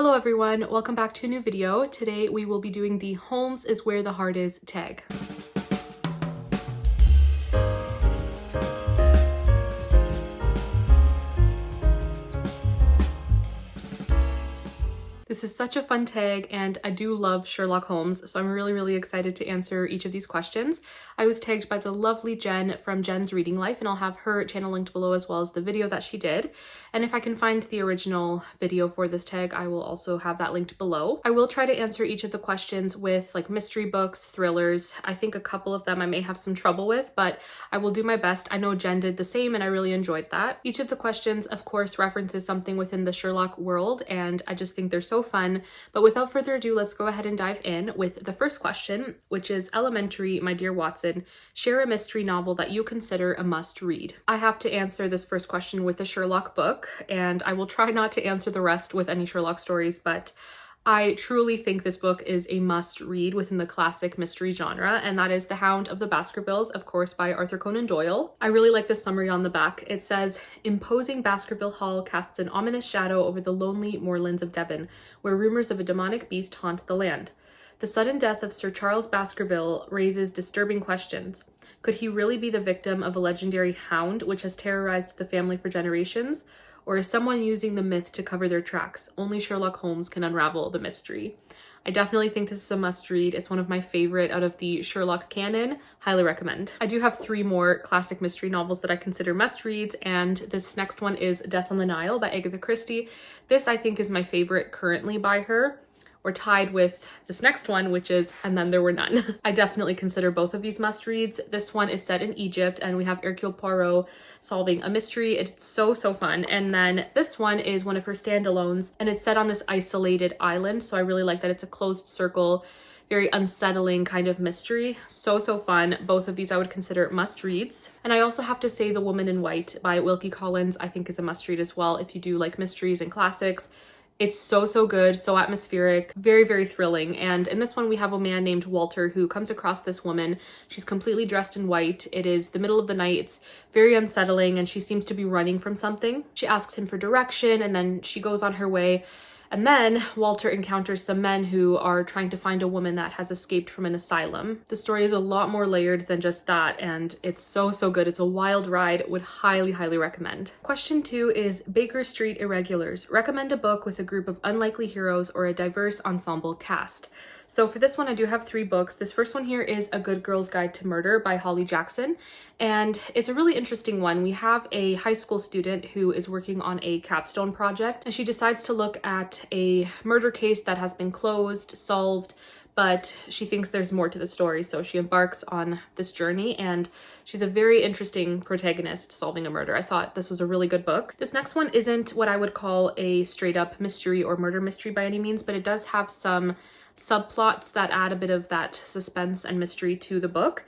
Hello everyone, welcome back to a new video. Today we will be doing the Holmes is where the heart is tag. This is such a fun tag and I do love Sherlock Holmes, so I'm really excited to answer each of these questions. I was tagged by the lovely Jen from Jen's Reading Life, and I'll have her channel linked below as well as the video that she did. And if I can find the original video for this tag, I will also have that linked below. I will try to answer each of the questions with like mystery books, thrillers. I think a couple of them I may have some trouble with, but I will do my best. I know Jen did the same and I really enjoyed that. Each of the questions, of course, references something within the Sherlock world, and I just think they're so fun. But without further ado, let's go ahead and dive in with the first question, which is: elementary, my dear Watson, share a mystery novel that you consider a must read. I have to answer this first question with a Sherlock book, and I will try not to answer the rest with any Sherlock stories, but I truly think this book is a must read within the classic mystery genre, and that is The Hound of the Baskervilles, of course, by Arthur Conan Doyle. I really like the summary on the back. It says, imposing Baskerville Hall casts an ominous shadow over the lonely moorlands of Devon, where rumors of a demonic beast haunt the land. The sudden death of Sir Charles Baskerville raises disturbing questions. Could he really be the victim of a legendary hound which has terrorized the family for generations? Or is someone using the myth to cover their tracks? Only Sherlock Holmes can unravel the mystery. I definitely think this is a must read. It's one of my favorite out of the Sherlock canon. Highly recommend. I do have 3 more classic mystery novels that I consider must reads, and this next one is Death on the Nile by Agatha Christie. This I think is my favorite currently by her, or tied with this next one, which is And Then There Were None. I definitely consider both of these must reads. This one is set in Egypt and we have Hercule Poirot solving a mystery. It's so fun. And then this one is one of her standalones, and it's set on this isolated island, so I really like that it's a closed circle, very unsettling kind of mystery. So fun. Both of these I would consider must reads. And I also have to say The Woman in White by Wilkie Collins I think is a must read as well if you do like mysteries and classics. It's so good, so atmospheric, very thrilling. And in this one, we have a man named Walter who comes across this woman. She's completely dressed in white. It is the middle of the night. It's very unsettling, and she seems to be running from something. She asks him for direction, and then she goes on her way. And then Walter encounters some men who are trying to find a woman that has escaped from an asylum. The story is a lot more layered than just that, and it's so good. It's a wild ride. Would highly recommend. Question 2 is Baker Street Irregulars. Recommend a book with a group of unlikely heroes or a diverse ensemble cast. So for this one, I do have 3 books. This first one here is A Good Girl's Guide to Murder by Holly Jackson, and it's a really interesting one. We have a high school student who is working on a capstone project, and she decides to look at a murder case that has been closed, solved, but she thinks there's more to the story, so she embarks on this journey, and she's a very interesting protagonist solving a murder. I thought this was a really good book. This next one isn't what I would call a straight up mystery or murder mystery by any means, but it does have some subplots that add a bit of that suspense and mystery to the book.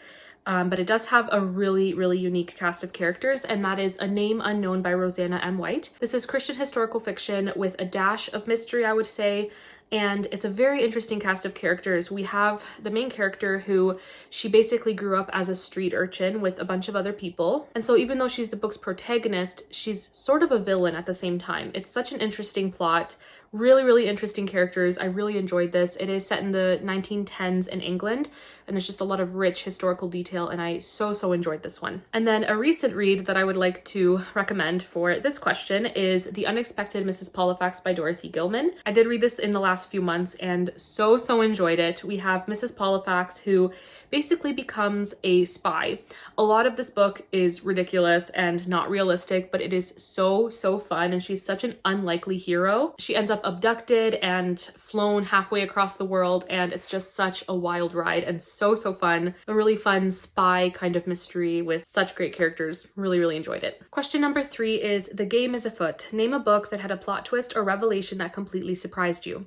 But it does have a really unique cast of characters, and that is A Name Unknown by Rosanna M. White. This is Christian historical fiction with a dash of mystery, I would say, and it's a very interesting cast of characters. We have the main character who she basically grew up as a street urchin with a bunch of other people. And so even though she's the book's protagonist, she's sort of a villain at the same time. It's such an interesting plot, really interesting characters. I really enjoyed this. It is set in the 1910s in England, and there's just a lot of rich historical detail, and I so enjoyed this one. And then a recent read that I would like to recommend for this question is The Unexpected Mrs. Polifax by Dorothy Gilman. I did read this in the last few months and so enjoyed it. We have Mrs. Polifax who basically becomes a spy. A lot of this book is ridiculous and not realistic, but it is so fun, and she's such an unlikely hero. She ends up abducted and flown halfway across the world, and it's just such a wild ride and so fun. A really fun spy kind of mystery with such great characters. Really enjoyed it. Question number 3 is The Game is Afoot. Name a book that had a plot twist or revelation that completely surprised you.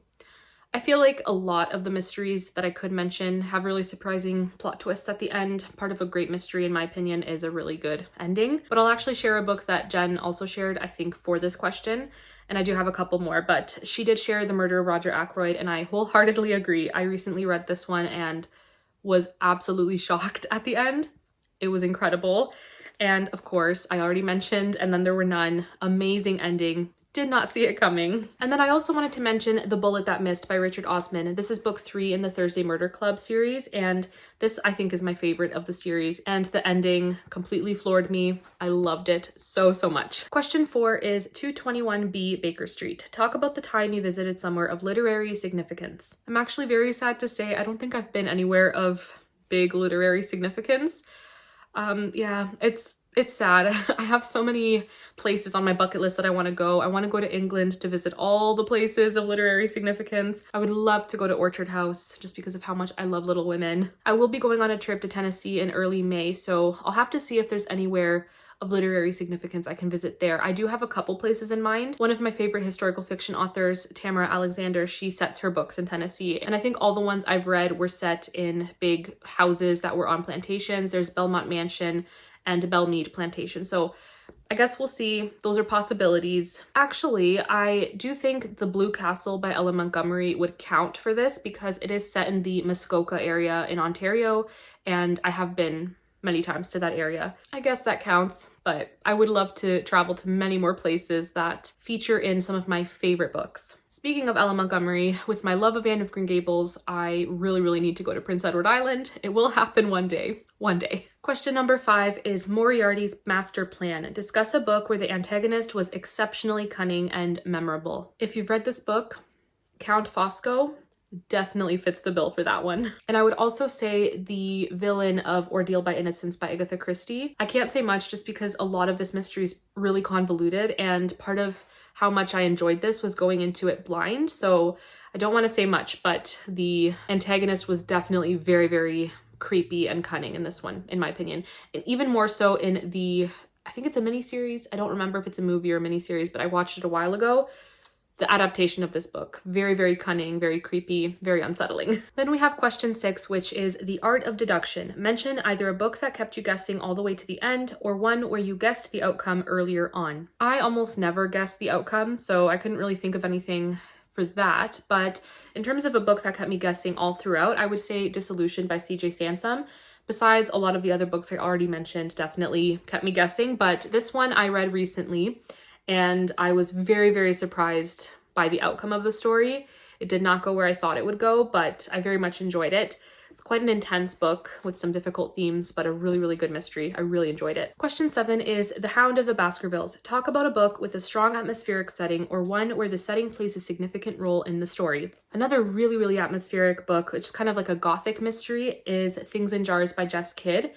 I feel like a lot of the mysteries that I could mention have really surprising plot twists at the end. Part of a great mystery, in my opinion, is a really good ending. But I'll actually share a book that Jen also shared, I think, for this question. And I do have a couple more, but she did share The Murder of Roger Ackroyd, and I wholeheartedly agree. I recently read this one and was absolutely shocked at the end. It was incredible. And of course, I already mentioned And Then There Were None. Amazing ending. Did not see it coming. And then I also wanted to mention The Bullet That Missed by Richard Osman. This is book 3 in the Thursday Murder Club series, and this I think is my favorite of the series, and the ending completely floored me. I loved it so much. Question 4 is 221B Baker Street. Talk about the time you visited somewhere of literary significance. I'm actually very sad to say I don't think I've been anywhere of big literary significance. Yeah, it's sad. I have so many places on my bucket list that I want to go. I want to go to England to visit all the places of literary significance. I would love to go to Orchard House just because of how much I love Little Women. I will be going on a trip to Tennessee in early May, so I'll have to see if there's anywhere of literary significance I can visit there. I do have a couple places in mind. One of my favorite historical fiction authors, Tamara Alexander, she sets her books in Tennessee, and I think all the ones I've read were set in big houses that were on plantations. There's Belmont Mansion and Belmead Plantation. So I guess we'll see. Those are possibilities. Actually, I do think The Blue Castle by Ellen Montgomery would count for this because it is set in the Muskoka area in Ontario, and I have been many times to that area. I guess that counts, but I would love to travel to many more places that feature in some of my favorite books. Speaking of Ellen Montgomery, with my love of Anne of Green Gables, I really need to go to Prince Edward Island. It will happen one day. One day. Question number 5 is Moriarty's master plan. Discuss a book where the antagonist was exceptionally cunning and memorable. If you've read this book, Count Fosco definitely fits the bill for that one. And I would also say the villain of Ordeal by Innocence by Agatha Christie. I can't say much just because a lot of this mystery is really convoluted, and part of how much I enjoyed this was going into it blind, so I don't want to say much, but the antagonist was definitely very creepy and cunning in this one, in my opinion. And even more so in the, I think it's a miniseries. I don't remember if it's a movie or a miniseries, but I watched it a while ago. The adaptation of this book. Very cunning, very creepy, very unsettling. Then we have question 6, which is The Art of Deduction. Mention either a book that kept you guessing all the way to the end or one where you guessed the outcome earlier on. I almost never guess the outcome, so I couldn't really think of anything for that. But in terms of a book that kept me guessing all throughout, I would say Disillusion by C.J. Sansom. Besides, a lot of the other books I already mentioned definitely kept me guessing, but this one I read recently, and I was very surprised by the outcome of the story. It did not go where I thought it would go, but I very much enjoyed it. It's quite an intense book with some difficult themes, but a really good mystery. I really enjoyed it. Question 7 is The Hound of the Baskervilles. Talk about a book with a strong atmospheric setting or one where the setting plays a significant role in the story. Another really atmospheric book, which is kind of like a gothic mystery, is Things in Jars by Jess Kidd.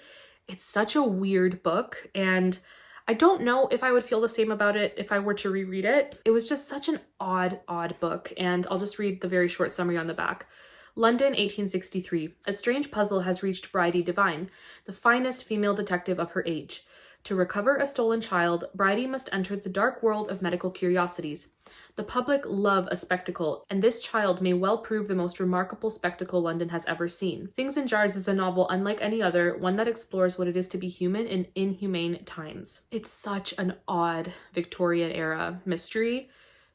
It's such a weird book, and I don't know if I would feel the same about it if I were to reread it. It was just such an odd book, and I'll just read the very short summary on the back. London, 1863. A strange puzzle has reached Bridie Devine, the finest female detective of her age. To recover a stolen child, Bridie must enter the dark world of medical curiosities. The public love a spectacle, and this child may well prove the most remarkable spectacle London has ever seen. Things in Jars is a novel unlike any other, one that explores what it is to be human in inhumane times. It's such an odd Victorian era mystery.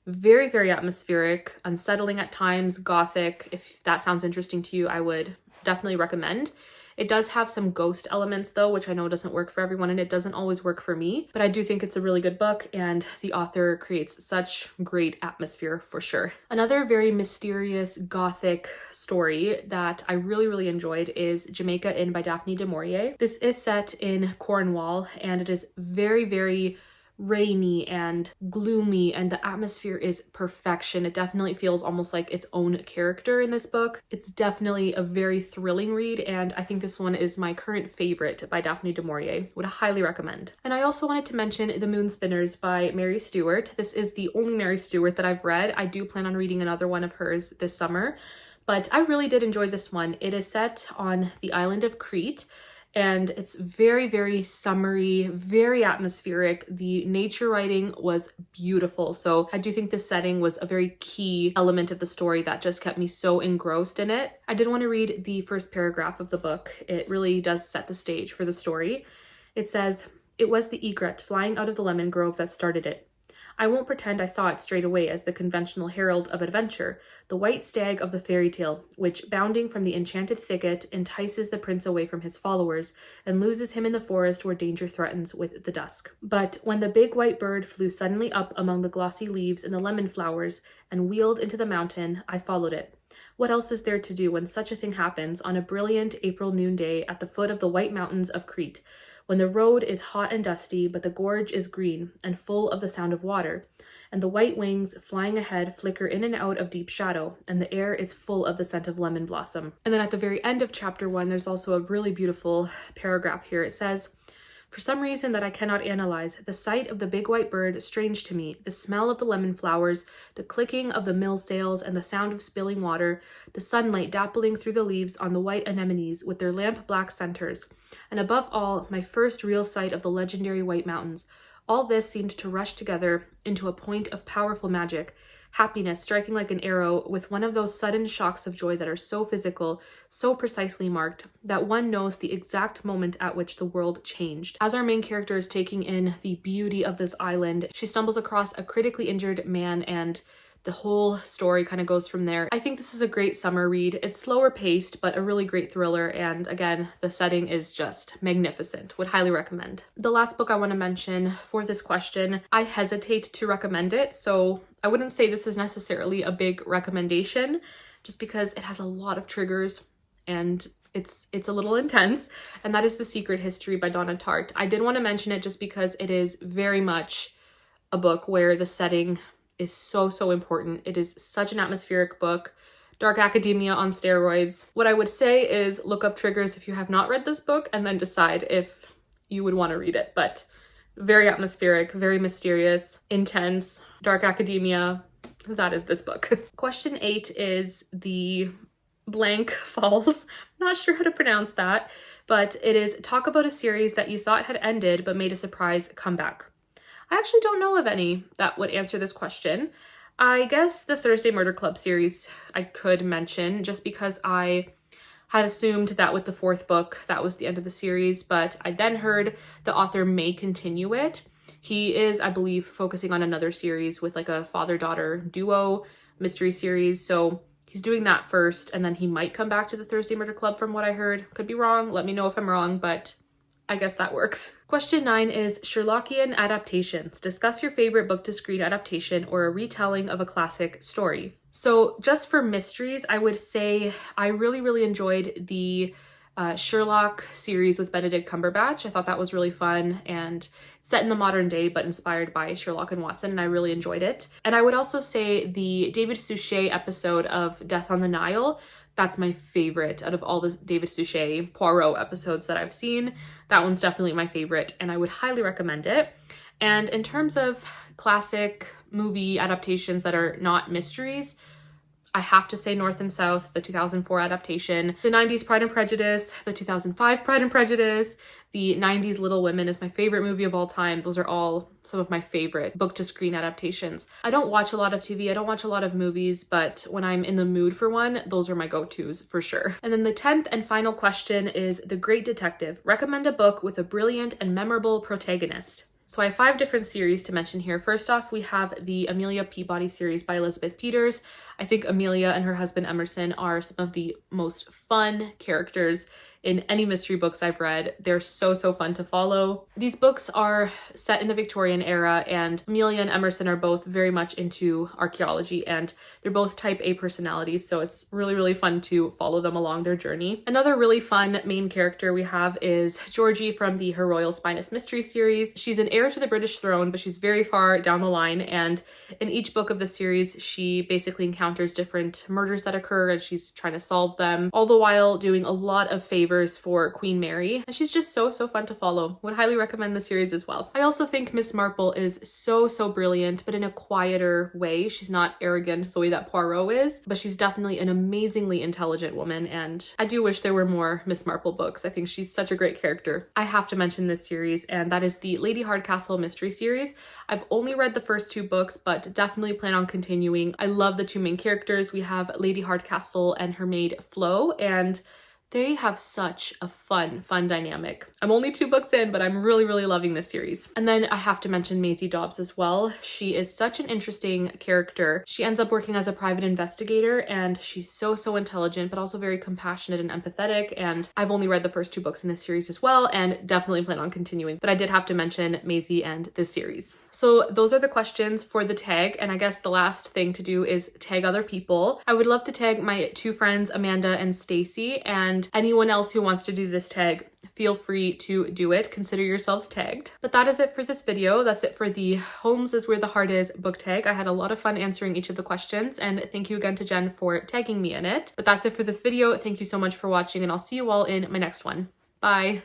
Very atmospheric, unsettling at times, gothic. If that sounds interesting to you, I would definitely recommend. It does have some ghost elements though, which I know doesn't work for everyone, and it doesn't always work for me, but I do think it's a really good book, and the author creates such great atmosphere for sure. Another very mysterious gothic story that I really enjoyed is Jamaica Inn by Daphne du Maurier. This is set in Cornwall, and it is very rainy and gloomy, and the atmosphere is perfection. It definitely feels almost like its own character in this book. It's definitely a very thrilling read, and I think this one is my current favorite by Daphne du Maurier. Would highly recommend. And I also wanted to mention The Moon Spinners by Mary Stewart. This is the only Mary Stewart that I've read. I do plan on reading another one of hers this summer, but I really did enjoy this one. It is set on the island of Crete, and it's very summery, very atmospheric. The nature writing was beautiful. So I do think the setting was a very key element of the story that just kept me so engrossed in it. I did want to read the first paragraph of the book. It really does set the stage for the story. It says, "It was the egret flying out of the lemon grove that started it. I won't pretend I saw it straight away as the conventional herald of adventure, the white stag of the fairy tale, which, bounding from the enchanted thicket, entices the prince away from his followers and loses him in the forest where danger threatens with the dusk. But when the big white bird flew suddenly up among the glossy leaves and the lemon flowers and wheeled into the mountain, I followed it. What else is there to do when such a thing happens on a brilliant April noonday at the foot of the White Mountains of Crete, when the road is hot and dusty, but the gorge is green and full of the sound of water, and the white wings flying ahead flicker in and out of deep shadow, and the air is full of the scent of lemon blossom. And then at the very end of chapter 1, there's also a really beautiful paragraph here. It says, "For some reason that I cannot analyze, the sight of the big white bird strange to me, the smell of the lemon flowers, the clicking of the mill sails and the sound of spilling water, the sunlight dappling through the leaves on the white anemones with their lamp-black centers, and above all, my first real sight of the legendary White Mountains, all this seemed to rush together into a point of powerful magic, happiness striking like an arrow with one of those sudden shocks of joy that are so physical, so precisely marked, that one knows the exact moment at which the world changed." As our main character is taking in the beauty of this island, she stumbles across a critically injured man, and the whole story kind of goes from there. I think this is a great summer read. It's slower paced, but a really great thriller. And again, the setting is just magnificent. Would highly recommend. The last book I want to mention for this question, I hesitate to recommend it. So I wouldn't say this is necessarily a big recommendation just because it has a lot of triggers and it's a little intense. And that is The Secret History by Donna Tartt. I did want to mention it just because it is very much a book where the setting is so important. It is such an atmospheric book. Dark academia on steroids. What I would say is look up triggers if you have not read this book and then decide if you would want to read it. But very atmospheric, very mysterious, intense, dark academia. That is this book. Question 8 is The Blank Falls. I'm not sure how to pronounce that, but it is talk about a series that you thought had ended but made a surprise comeback. I actually don't know of any that would answer this question. I guess the Thursday Murder Club series I could mention just because I had assumed that with the 4th book, that was the end of the series, but I then heard the author may continue it. He is, I believe, focusing on another series with like a father-daughter duo mystery series, so he's doing that first, and then he might come back to the Thursday Murder Club from what I heard. Could be wrong, let me know if I'm wrong, but I guess that works. Question 9 is Sherlockian adaptations. Discuss your favorite book-to-screen adaptation or a retelling of a classic story. So just for mysteries, I would say I really enjoyed the Sherlock series with Benedict Cumberbatch. I thought that was really fun and set in the modern day, but inspired by Sherlock and Watson, and I really enjoyed it. And I would also say the David Suchet episode of Death on the Nile. That's my favorite out of all the David Suchet Poirot episodes that I've seen. That one's definitely my favorite, and I would highly recommend it. And in terms of classic movie adaptations that are not mysteries, I have to say North and South, the 2004 adaptation, the 90s Pride and Prejudice, the 2005 Pride and Prejudice, the 90s Little Women is my favorite movie of all time. Those are all some of my favorite book-to-screen adaptations. I don't watch a lot of TV, I don't watch a lot of movies, but when I'm in the mood for one, those are my go-tos for sure. And then the 10th and final question is The Great Detective. Recommend a book with a brilliant and memorable protagonist. So I have 5 different series to mention here. First off, we have the Amelia Peabody series by Elizabeth Peters. I think Amelia and her husband Emerson are some of the most fun characters in any mystery books I've read. They're so fun to follow. These books are set in the Victorian era, and Amelia and Emerson are both very much into archaeology, and they're both type A personalities, so it's really fun to follow them along their journey. Another really fun main character we have is Georgie from the Her Royal Spinous Mystery series. She's an heir to the British throne, but she's very far down the line, and in each book of the series, she basically encounters different murders that occur, and she's trying to solve them, all the while doing a lot of favors for Queen Mary, and she's just so fun to follow. Would highly recommend the series as well. I also think Miss Marple is so brilliant, but in a quieter way. She's not arrogant the way that Poirot is, but she's definitely an amazingly intelligent woman, and I do wish there were more Miss Marple books. I think she's such a great character. I have to mention this series, and that is the Lady Hardcastle mystery series. I've only read the first 2 books, but definitely plan on continuing. I love the 2 main characters. We have Lady Hardcastle and her maid Flo, and They have such a fun dynamic. I'm only 2 books in, but I'm really, really loving this series. And then I have to mention Maisie Dobbs as well. She is such an interesting character. She ends up working as a private investigator, and she's so intelligent, but also very compassionate and empathetic. And I've only read the first 2 books in this series as well, and definitely plan on continuing. But I did have to mention Maisie and this series. So those are the questions for the tag, and I guess the last thing to do is tag other people. I would love to tag my 2 friends, Amanda and Stacy, and anyone else who wants to do this tag, feel free to do it. Consider yourselves tagged. But that is it for this video. That's it for the Holmes is Where the Heart Is book tag. I had a lot of fun answering each of the questions, and thank you again to Jen for tagging me in it. But that's it for this video. Thank you so much for watching, and I'll see you all in my next one. Bye.